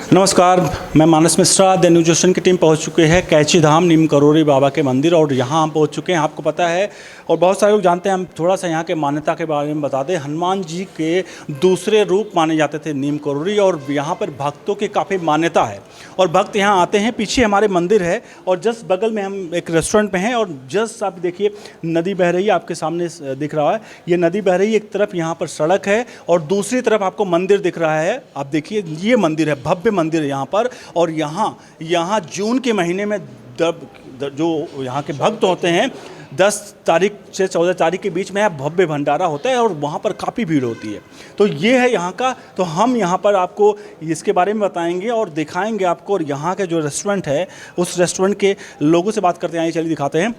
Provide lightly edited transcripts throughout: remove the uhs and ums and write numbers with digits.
नमस्कार, मैं मानस Mishra. The news nation की टीम पहुंच चुकी है कैची धाम नीम करोली बाबा के मंदिर और यहाँ हम पहुंच चुके हैं। आपको पता है और बहुत सारे लोग जानते हैं, हम थोड़ा सा यहाँ के मान्यता के बारे में बता दें। हनुमान जी के दूसरे रूप माने जाते थे नीम करोली और यहाँ पर भक्तों की काफ़ी मान्यता है और भक्त यहाँ आते हैं। पीछे हमारे मंदिर है और जस्ट बगल में हम एक रेस्टोरेंट में हैं और जस्ट आप देखिए नदी बह रही है, आपके सामने दिख रहा है। ये नदी बह रही है, एक तरफ यहाँ पर सड़क है और दूसरी तरफ आपको मंदिर दिख रहा है। आप देखिए ये मंदिर है, भव्य मंदिर है यहाँ पर। और यहाँ जून के महीने में जो यहाँ के भक्त होते हैं 10 तारीख से 14 तारीख के बीच में भव्य भंडारा होता है और वहाँ पर काफ़ी भीड़ होती है। तो ये है यहाँ का। तो हम यहाँ पर आपको इसके बारे में बताएंगे और दिखाएंगे आपको। और यहाँ के जो रेस्टोरेंट है उस रेस्टोरेंट के लोगों से बात करते हैं, चलिए दिखाते हैं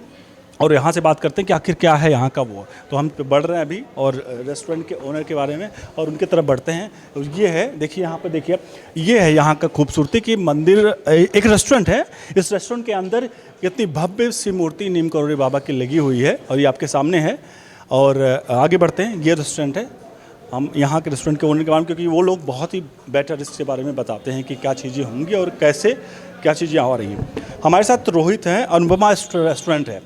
और यहाँ से बात करते हैं कि आखिर क्या है यहाँ का वो। तो हम बढ़ रहे हैं अभी और रेस्टोरेंट के ओनर के बारे में और उनके तरफ बढ़ते हैं। ये है, देखिए यहाँ पे, देखिए ये है यहाँ का खूबसूरती कि मंदिर एक रेस्टोरेंट है। इस रेस्टोरेंट के अंदर इतनी भव्य सी मूर्ति नीम करोली बाबा की लगी हुई है और ये आपके सामने है। और आगे बढ़ते हैं, ये रेस्टोरेंट है। हम यहाँ के रेस्टोरेंट के ओनर के बारे में, क्योंकि वो लोग बहुत ही बेटर इसके बारे में बताते हैं कि क्या चीज़ें होंगी और कैसे क्या चीज़ें आ रही हैं। हमारे साथ रोहित हैं, अनुपमा रेस्टोरेंट है।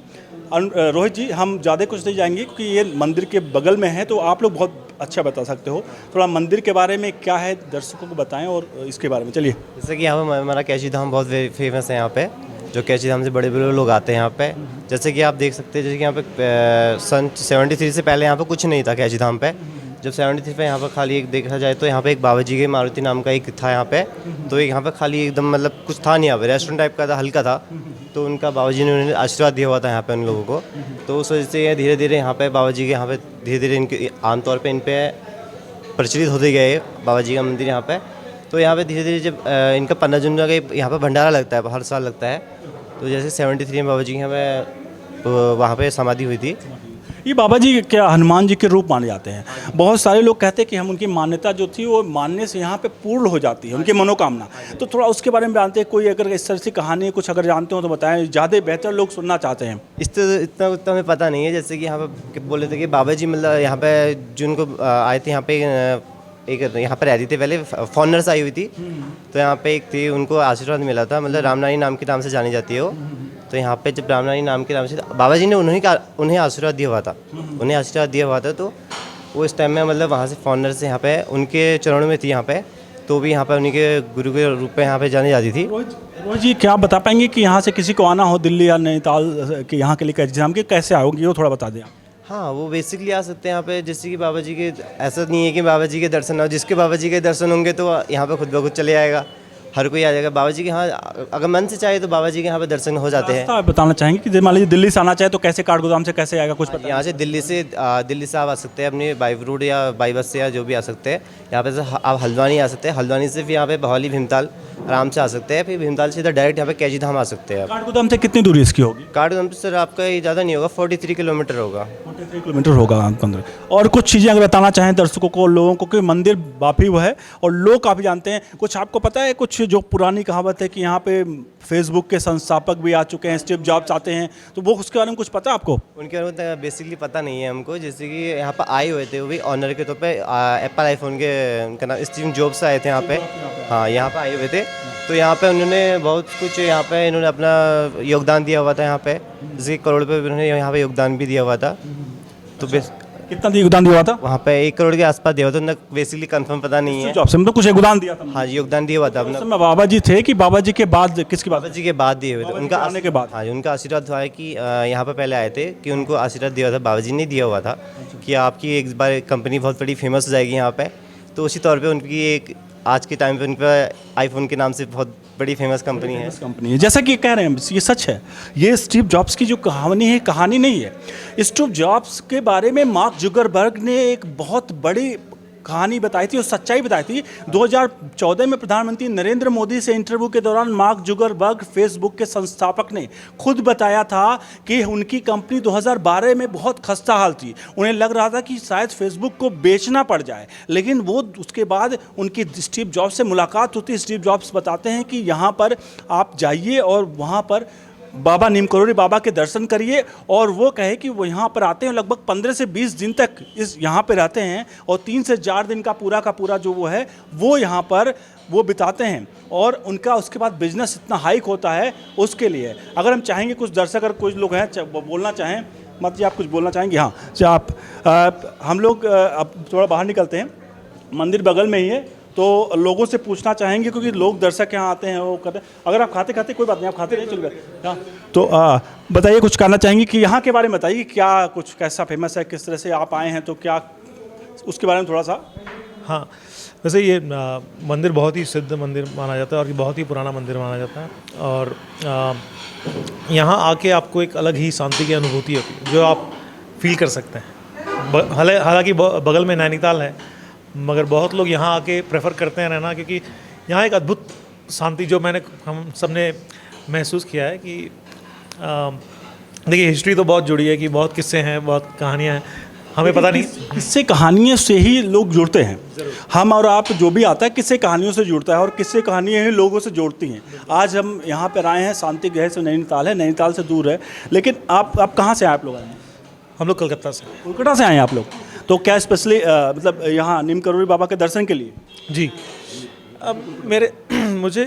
रोहित जी, हम ज़्यादा कुछ नहीं जाएंगे क्योंकि ये मंदिर के बगल में है, तो आप लोग बहुत अच्छा बता सकते हो। थोड़ा मंदिर के बारे में क्या है दर्शकों को बताएं और इसके बारे में चलिए। जैसे कि यहाँ पर हमारा कैची धाम बहुत फेमस है। यहाँ पे जो कैची धाम से बड़े बड़े लोग आते हैं यहाँ पे। जैसे कि आप देख सकते हैं, जैसे कि यहाँ पे सन 73 से पहले यहाँ पे कुछ नहीं था कैची धाम पे। जब 73 पे यहाँ पर खाली एक देखा जाए तो यहाँ पे एक बाबा जी के मारुति नाम का एक था यहाँ पे। तो यहाँ पे खाली एकदम मतलब कुछ था नहीं, यहाँ पे रेस्टोरेंट टाइप का था, हल्का था। तो उनका बाबा जी ने उन्हें आशीर्वाद दिया हुआ था यहाँ पे उन लोगों को। तो उस वजह से धीरे धीरे यहाँ पे बाबा जी के यहाँ पे धीरे धीरे इनके आमतौर पे इन पे प्रचलित होते गए बाबा जी का मंदिर यहाँ पे। तो यहाँ पे धीरे धीरे जब इनका 15 जून का यहाँ पे भंडारा लगता है, हर साल लगता है। तो जैसे 73 में बाबा जी यहाँ पे वहाँ पे समाधि हुई थी। ये बाबा जी क्या हनुमान जी के रूप माने जाते हैं। बहुत सारे लोग कहते हैं कि हम उनकी मान्यता जो थी वो मानने से यहाँ पे पूर्ण हो जाती है उनकी मनोकामना। तो थोड़ा उसके बारे में जानते हैं, कोई अगर इस तरह की कहानी कुछ अगर जानते हो तो बताएं, ज़्यादा बेहतर लोग सुनना चाहते हैं। इतना उतना हमें पता नहीं है। जैसे कि यहाँ पे बोले थे कि बाबा जी मतलब यहाँ पे जिनको आए थे, यहाँ पे एक यहाँ पर रहती थी पहले, फॉरनर्स आई हुई थी। तो यहाँ पे एक थी, उनको आशीर्वाद मिला था, मतलब रामनारी नाम के नाम से जानी जाती है वो। तो यहाँ पे जब रामनारी नाम के नाम से बाबा जी ने उन्हें आशीर्वाद दिया हुआ था, तो वो इस टाइम में मतलब वहाँ से फॉरनर से यहाँ पे उनके चरणों में थी यहाँ पे। तो भी यहाँ पे उन्हीं के गुरु के रूप में यहाँ पे जानी जाती थी। रोहित जी, क्या आप बता पाएंगे कि यहाँ से किसी को आना हो दिल्ली या नैनीताल के यहाँ के लिए कैची धाम के, कैसे आओगे वो थोड़ा बता दें आप। हाँ, वो बेसिकली आ सकते हैं यहाँ पे। जैसे कि बाबा जी के, ऐसा नहीं है कि बाबा जी के दर्शन ना हो, जिसके बाबा जी के दर्शन होंगे तो यहाँ पे खुद ब खुद चले आएगा, हर कोई आ जाएगा बाबा जी के। हाँ, अगर मन से चाहे तो बाबा जी के यहाँ पे दर्शन हो जाते हैं। आप बताना चाहेंगे कि मान लीजिए दिल्ली से आना चाहे तो कैसे, काठगोदाम से कैसे आएगा कुछ पता? यहाँ से दिल्ली से आप आ सकते हैं अपनी बाई रोड या बाई बस से, या जो भी आ सकते हैं। यहाँ पे से आप हल्द्वानी आ सकते हैं, हल्द्वानी से फिर यहाँ पे बहौली भीमताल आराम से आ सकते हैं। फिर भीमताल से इधर डायरेक्ट यहाँ पे कैची धाम आ सकते हैं। काठगोदाम से कितनी दूरी इसकी होगी? काठगोदाम से सर आपका ये ज़्यादा नहीं होगा, 43 किलोमीटर होगा। 43 किलोमीटर होगा अंदर। और कुछ चीज़ें अगर बताना चाहें दर्शकों को, लोगों को, कि मंदिर काफ़ी वो है और लोग काफ़ी जानते हैं। कुछ आपको पता है कुछ जो पुरानी कहावत है कि यहाँ पे फेसबुक के संस्थापक भी आ चुके हैं, स्टीव जॉब्स आते हैं, तो वो उसके बारे में कुछ पता है आपको? उनके बारे में बेसिकली पता नहीं है हमको। जैसे कि यहाँ पर आए हुए थे वो भी ऑनर के तौर पे, एप्पल आईफोन के, उनका नाम स्टीव जॉब्स आए थे यहाँ पे। हाँ, यहाँ पर आए हुए थे। तो यहाँ पे उन्होंने बहुत कुछ यहाँ पे इन्होंने अपना योगदान दिया हुआ था यहाँ पे। जैसे करोड़ पे उन्होंने यहाँ पे योगदान भी दिया हुआ था। तो कितना योगदान दिया हुआ था? वहाँ पे 1 करोड़ के आसपास दिया हुआ था। उन्हें बेसिकली कंफर्म पता नहीं है। जॉब से मतलब कुछ योगदान दिया था? हाँ, योगदान दिया हुआ था अपना। बाबा जी थे कि बाबा जी के बाद, किसके बाद? बाबा जी के बाद दिए हुए थे, उनका आने के बाद। हाँ, उनका आशीर्वाद हुआ है कि यहाँ पे पहले आए थे कि उनको आशीर्वाद दिया हुआ था, बाबा जी ने दिया हुआ था कि आपकी एक बार कंपनी बहुत बड़ी फेमस हो जाएगी यहाँ पे। तो उसी तौर पे उनकी एक आज के टाइम पे उनका आईफोन के नाम से बहुत बड़ी फेमस कंपनी है। जैसा कि कह रहे हैं, ये सच है। ये स्टीव जॉब्स की जो कहानी है, कहानी नहीं है। स्टीव जॉब्स के बारे में मार्क जुकरबर्ग ने एक बहुत बड़ी कहानी बताई थी और सच्चाई बताई थी। 2014 में प्रधानमंत्री नरेंद्र मोदी से इंटरव्यू के दौरान मार्क जुकरबर्ग, फेसबुक के संस्थापक, ने खुद बताया था कि उनकी कंपनी 2012 में बहुत खस्ता हाल थी। उन्हें लग रहा था कि शायद फेसबुक को बेचना पड़ जाए, लेकिन वो उसके बाद उनकी स्टीव जॉब्स से मुलाकात होती। स्टीव जॉब्स बताते हैं कि यहाँ पर आप जाइए और वहाँ पर बाबा नीम करोली बाबा के दर्शन करिए। और वो कहे कि वो यहाँ पर आते हैं, लगभग 15 से 20 दिन तक इस यहाँ पे रहते हैं और 3 से 4 दिन का पूरा जो वो है वो यहाँ पर वो बिताते हैं और उनका उसके बाद बिजनेस इतना हाइक होता है उसके लिए। अगर हम चाहेंगे कुछ दर्शक अगर कुछ लोग हैं बोलना चाहें, मत जी आप कुछ बोलना चाहेंगे? हाँ अच्छा, आप हम लोग अब थोड़ा बाहर निकलते हैं, मंदिर बगल में ही है तो लोगों से पूछना चाहेंगे क्योंकि लोग दर्शक यहाँ आते हैं वो करते हैं। अगर आप खाते कोई बात नहीं, आप खाते नहीं चल गए हाँ, तो बताइए कुछ कहना चाहेंगे कि यहाँ के बारे में बताइए क्या कुछ कैसा फेमस है, किस तरह से आप आए हैं, तो क्या उसके बारे में थोड़ा सा। हाँ, वैसे ये मंदिर बहुत ही सिद्ध मंदिर माना जाता है और ये बहुत ही पुराना मंदिर माना जाता है और यहाँ आके आपको एक अलग ही शांति की अनुभूति होती है जो आप फील कर सकते हैं। हालांकि बगल में नैनीताल है मगर बहुत लोग यहाँ आके प्रेफर करते हैं रहना क्योंकि यहाँ एक अद्भुत शांति जो हम सब ने महसूस किया है कि देखिए हिस्ट्री तो बहुत जुड़ी है कि बहुत किस्से हैं, बहुत कहानियाँ हैं, हमें पता नहीं। किस्से कहानियों से ही लोग जुड़ते हैं, हम और आप जो भी आता है किस्से कहानियों से जुड़ता है और किस्से कहानियाँ ही लोगों से जोड़ती हैं। आज हम यहाँ पर आए हैं, शांति गृह से नैनीताल है, नैनीताल से दूर है, लेकिन आप कहाँ से आए आप लोग? आए हैं हम लोग कलकत्ता से। कोलकाता से आए हैं आप लोग, तो क्या स्पेशली मतलब यहाँ नीम करोली बाबा के दर्शन के लिए? जी, अब मुझे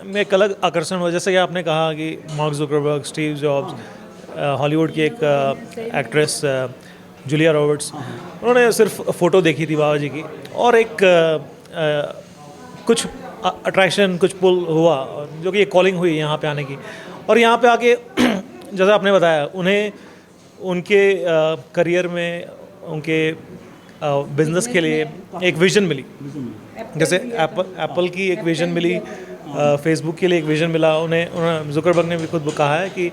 में एक अलग आकर्षण हुआ, जैसे कि आपने कहा कि mark Zuckerberg, Steve jobs, Hollywood की एक एक्ट्रेस जूलिया रॉबर्ट्स, उन्होंने सिर्फ फ़ोटो देखी थी बाबा जी की और एक कुछ अट्रैक्शन, कुछ पुल हुआ जो कि एक कॉलिंग हुई यहाँ पे आने की। और यहाँ पे आके जैसा आपने बताया उन्हें उनके करियर में, उनके बिजनेस के लिए एक विज़न मिली, जैसे एप्पल की एक विज़न मिली, फेसबुक के लिए एक विज़न मिला। उन्हें जुकरबर्ग ने भी खुद कहा है कि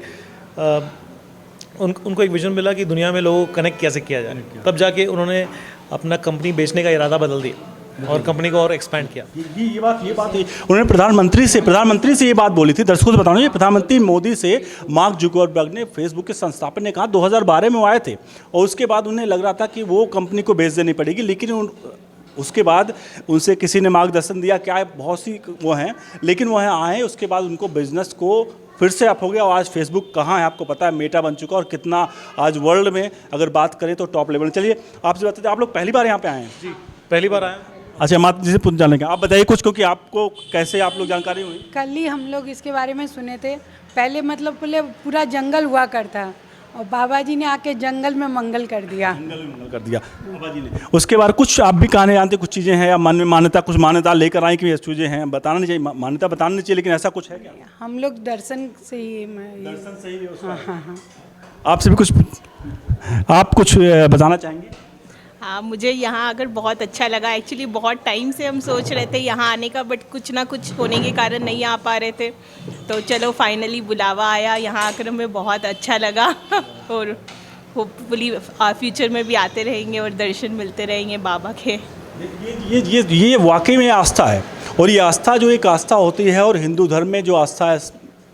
उनको एक विज़न मिला कि दुनिया में लोगों को कनेक्ट कैसे किया जाए, तब जाके उन्होंने अपना कंपनी बेचने का इरादा बदल दिया और कंपनी को और एक्सपैंड किया। ये बात उन्होंने प्रधानमंत्री से ये बात बोली थी। दर्शकों से बताना, ये प्रधानमंत्री मोदी से मार्क जुकरबर्ग ने, फेसबुक के संस्थापक ने कहा 2012 में वो आए थे और उसके बाद उन्हें लग रहा था कि वो कंपनी को बेच देनी पड़ेगी, लेकिन उसके बाद उनसे किसी ने मार्गदर्शन दिया, क्या बहुत सी वो हैं, लेकिन वो यहाँ आए, उसके बाद उनको बिजनेस को फिर से अप हो गया और आज फेसबुक कहाँ है आपको पता है, मेटा बन चुका और कितना आज वर्ल्ड में अगर बात करें तो टॉप लेवल। चलिए आपसे बताते आप लोग पहली बार यहाँ पे आए हैं? जी पहली बार आए। अच्छा, माता जी से पूछ जानेंगे, आप बताइए कुछ, क्योंकि आपको कैसे आप लोग जानकारी हुई? कल ही हम लोग इसके बारे में सुने थे। पहले पूरा जंगल हुआ करता और बाबा जी ने आके जंगल में मंगल कर दिया। बाबा जी ने। उसके बाद कुछ आप भी कहने जानते, कुछ चीज़ें हैं या मन में मान्यता, कुछ मान्यता लेकर आए कि ये चीज़ें हैं, बताना नहीं चाहिए, मान्यता बताना नहीं चाहिए, लेकिन ऐसा कुछ है क्या? हम लोग दर्शन से ही हाँ। आपसे भी कुछ आप कुछ बताना चाहेंगे? हाँ, मुझे यहाँ आकर बहुत अच्छा लगा। एक्चुअली बहुत टाइम से हम सोच रहे थे यहाँ आने का, बट कुछ ना कुछ होने के कारण नहीं आ पा रहे थे, तो चलो फाइनली बुलावा आया। यहाँ आकर हमें बहुत अच्छा लगा और होपफुली फ्यूचर में भी आते रहेंगे और दर्शन मिलते रहेंगे बाबा के। ये वाकई में आस्था है और ये आस्था जो एक आस्था होती है, और हिंदू धर्म में जो आस्था है,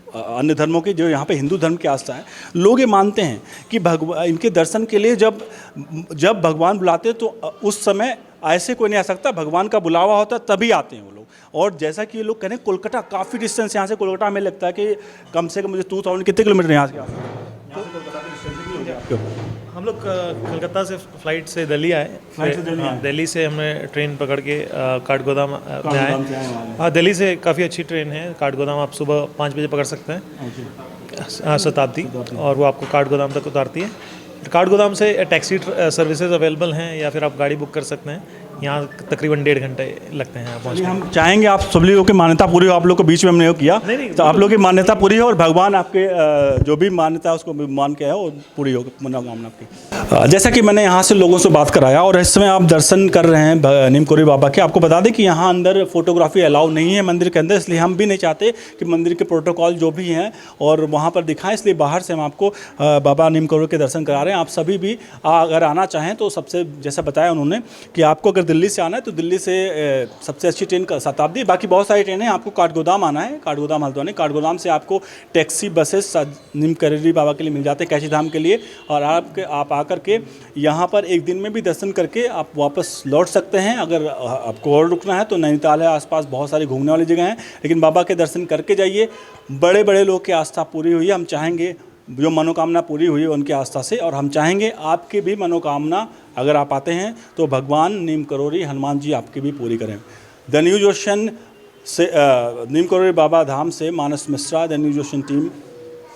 अन्य धर्मों की जो यहाँ पे हिंदू धर्म की आस्था है, लोग ये मानते हैं कि भगवान इनके दर्शन के लिए जब भगवान बुलाते हैं तो उस समय ऐसे कोई नहीं आ सकता, भगवान का बुलावा होता है तभी आते हैं वो लोग। और जैसा कि ये लोग कह रहे हैं, कोलकाता काफ़ी डिस्टेंस यहाँ से, कोलकाता हमें लगता है कि कम से कम मुझे 2000 कितने किलोमीटर यहाँ से? हम लोग कलकत्ता से फ्लाइट से दिल्ली आए। दिल्ली से हमने ट्रेन पकड़ के काठगोदाम में आए। हाँ, दिल्ली से काफ़ी अच्छी ट्रेन है काठगोदाम, आप सुबह 5 बजे पकड़ सकते हैं शताब्दी, और वो आपको काठगोदाम तक उतारती है। काठगोदाम से टैक्सी सर्विसेज अवेलेबल हैं या फिर आप गाड़ी बुक कर सकते हैं। यहाँ तकरीबन 1.5 घंटे लगते हैं पहुँचने। हम चाहेंगे आप सभी लोगों की मान्यता पूरी हो, आप लोग को बीच में हमने वो किया नहीं, तो आप लोगों की मान्यता पूरी हो और भगवान आपके जो भी मान्यता है उसको मान के है वो पूरी हो, मनोकामना आपकी। जैसा कि मैंने यहाँ से लोगों से बात कराया और इस समय आप दर्शन कर रहे हैं नीम करोली बाबा के। आपको बता दें कि यहाँ अंदर फोटोग्राफी अलाउ नहीं है मंदिर के अंदर, इसलिए हम भी नहीं चाहते कि मंदिर के प्रोटोकॉल जो भी हैं और वहाँ पर दिखाएं, इसलिए बाहर से हम आपको बाबा नीम करोली के दर्शन करा रहे हैं। आप सभी भी अगर आना चाहें तो सबसे जैसा बताया उन्होंने कि आपको अगर दिल्ली से आना है तो दिल्ली से सबसे अच्छी ट्रेन का शताब्दी, बाकी बहुत सारी ट्रेनें हैं। आपको काठगोदाम आना है, काठगोदाम हल्द्वानी, काठगोदाम से आपको टैक्सी बसेस नीम करोली बाबा के लिए मिल जाते हैं, कैची धाम के लिए। और आप आकर के यहाँ पर एक दिन में भी दर्शन करके आप वापस लौट सकते हैं। अगर आपको और रुकना है तो नैनीताल है, आसपास बहुत सारी घूमने वाली जगह हैं, लेकिन बाबा के दर्शन करके जाइए। बड़े बड़े लोग की आस्था पूरी हुई है, हम चाहेंगे जो मनोकामना पूरी हुई है उनकी आस्था से, और हम चाहेंगे आपकी भी मनोकामना अगर आप आते हैं तो भगवान नीम करोली हनुमान जी आपकी भी पूरी करें। द न्यूज ओशन से नीम करोली बाबा धाम से Manas Mishra, the news ocean team.